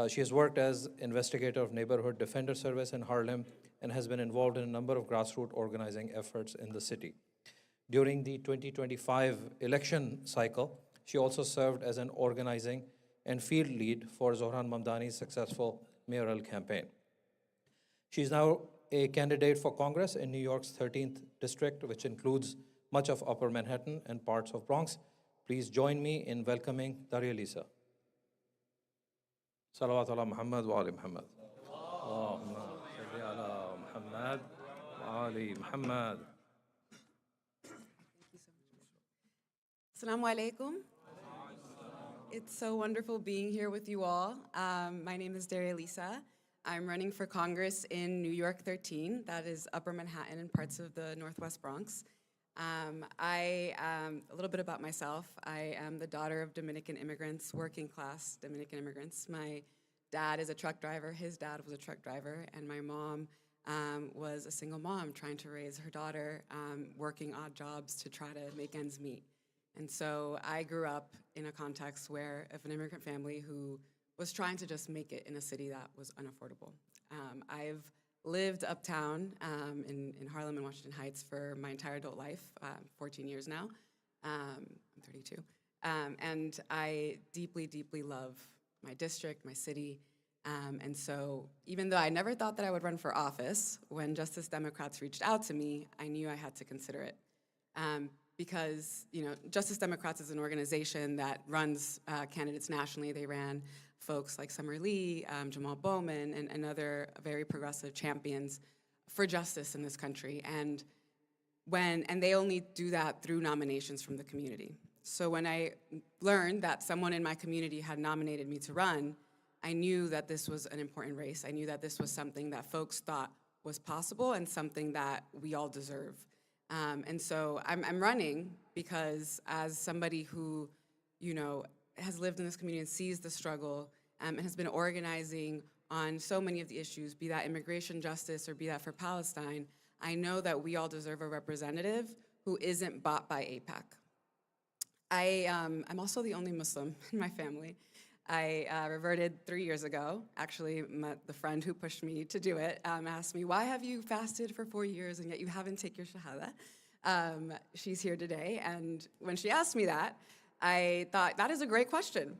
She has worked as investigator of Neighborhood Defender Service in Harlem and has been involved in a number of grassroots organizing efforts in the city. During the 2025 election cycle, she also served as an organizing and field lead for Zohran Mamdani's successful mayoral campaign. She's now a candidate for Congress in New York's 13th district, which includes much of Upper Manhattan and parts of Bronx. Please join me in welcoming Darializa. Salawat ala Muhammad wa ali Muhammad. Allahumma salli ala Muhammad wa ali Muhammad. Assalamu alaikum. It's so wonderful being here with you all. My name is Darializa. I'm running for Congress in New York 13, that is Upper Manhattan and parts of the Northwest Bronx. A little bit about myself. I am the daughter of Dominican immigrants, working class Dominican immigrants. My dad is a truck driver, his dad was a truck driver, and my mom was a single mom trying to raise her daughter, working odd jobs to try to make ends meet. And so I grew up in a context where of an immigrant family who was trying to just make it in a city that was unaffordable. I've lived uptown in Harlem and Washington Heights for my entire adult life, 14 years now. I'm 32. And I deeply, deeply love my district, my city. And so even though I never thought that I would run for office, when Justice Democrats reached out to me, I knew I had to consider it. Because Justice Democrats is an organization that runs candidates nationally. They ran folks like Summer Lee, Jamal Bowman, and other very progressive champions for justice in this country. And they only do that through nominations from the community. So when I learned that someone in my community had nominated me to run, I knew that this was an important race. I knew that this was something that folks thought was possible and something that we all deserve. And so I'm running because as somebody who, has lived in this community and sees the struggle and has been organizing on so many of the issues, be that immigration justice or be that for Palestine, I know that we all deserve a representative who isn't bought by AIPAC. I'm also the only Muslim in my family. I reverted 3 years ago. Actually, the friend who pushed me to do it asked me, why have you fasted for 4 years and yet you haven't taken your shahada? She's here today, and when she asked me that, I thought, that is a great question.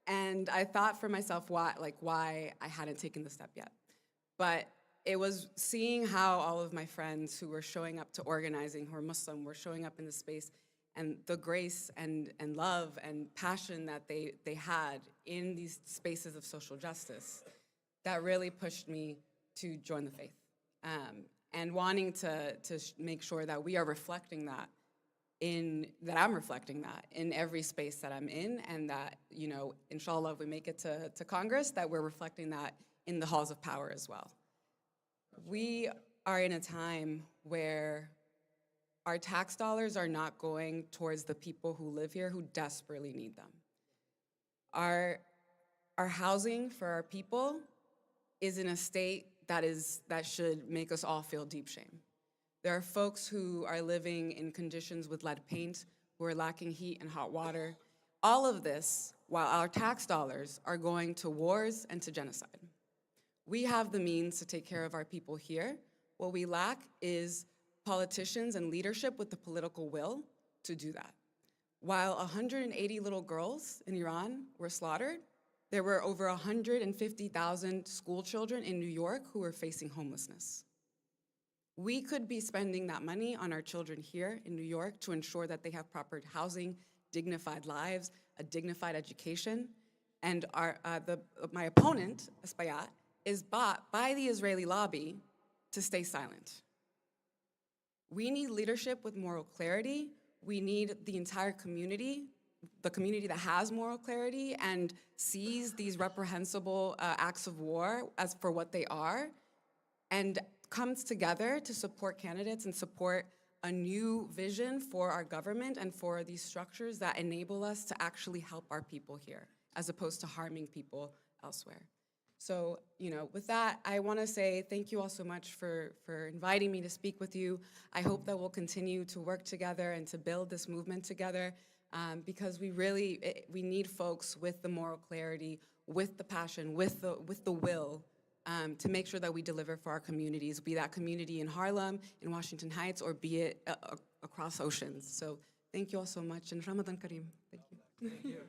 And I thought for myself why I hadn't taken the step yet. But it was seeing how all of my friends who were showing up to organizing, who are Muslim, were showing up in the space, and the grace and love and passion that they had in these spaces of social justice, that really pushed me to join the faith. And wanting to make sure that we are reflecting that, I'm reflecting that in every space that I'm in, and that, inshallah, if we make it to Congress, that we're reflecting that in the halls of power as well. We are in a time where our tax dollars are not going towards the people who live here who desperately need them. Our housing for our people is in a state that should make us all feel deep shame. There are folks who are living in conditions with lead paint, who are lacking heat and hot water. All of this, while our tax dollars are going to wars and to genocide. We have the means to take care of our people here. What we lack is politicians and leadership with the political will to do that. While 180 little girls in Iran were slaughtered, there were over 150,000 school children in New York who were facing homelessness. We could be spending that money on our children here in New York to ensure that they have proper housing, dignified lives, a dignified education. And my opponent, Espaillat, is bought by the Israeli lobby to stay silent. We need leadership with moral clarity. We need the entire community, the community that has moral clarity and sees these reprehensible acts of war as for what they are, and comes together to support candidates and support a new vision for our government and for these structures that enable us to actually help our people here, as opposed to harming people elsewhere. So, with that, I want to say thank you all so much for inviting me to speak with you. I hope that we'll continue to work together and to build this movement together, because we need folks with the moral clarity, with the passion, with the will, to make sure that we deliver for our communities, be that community in Harlem, in Washington Heights, or be it across oceans. So thank you all so much, and Ramadan Kareem. Thank you.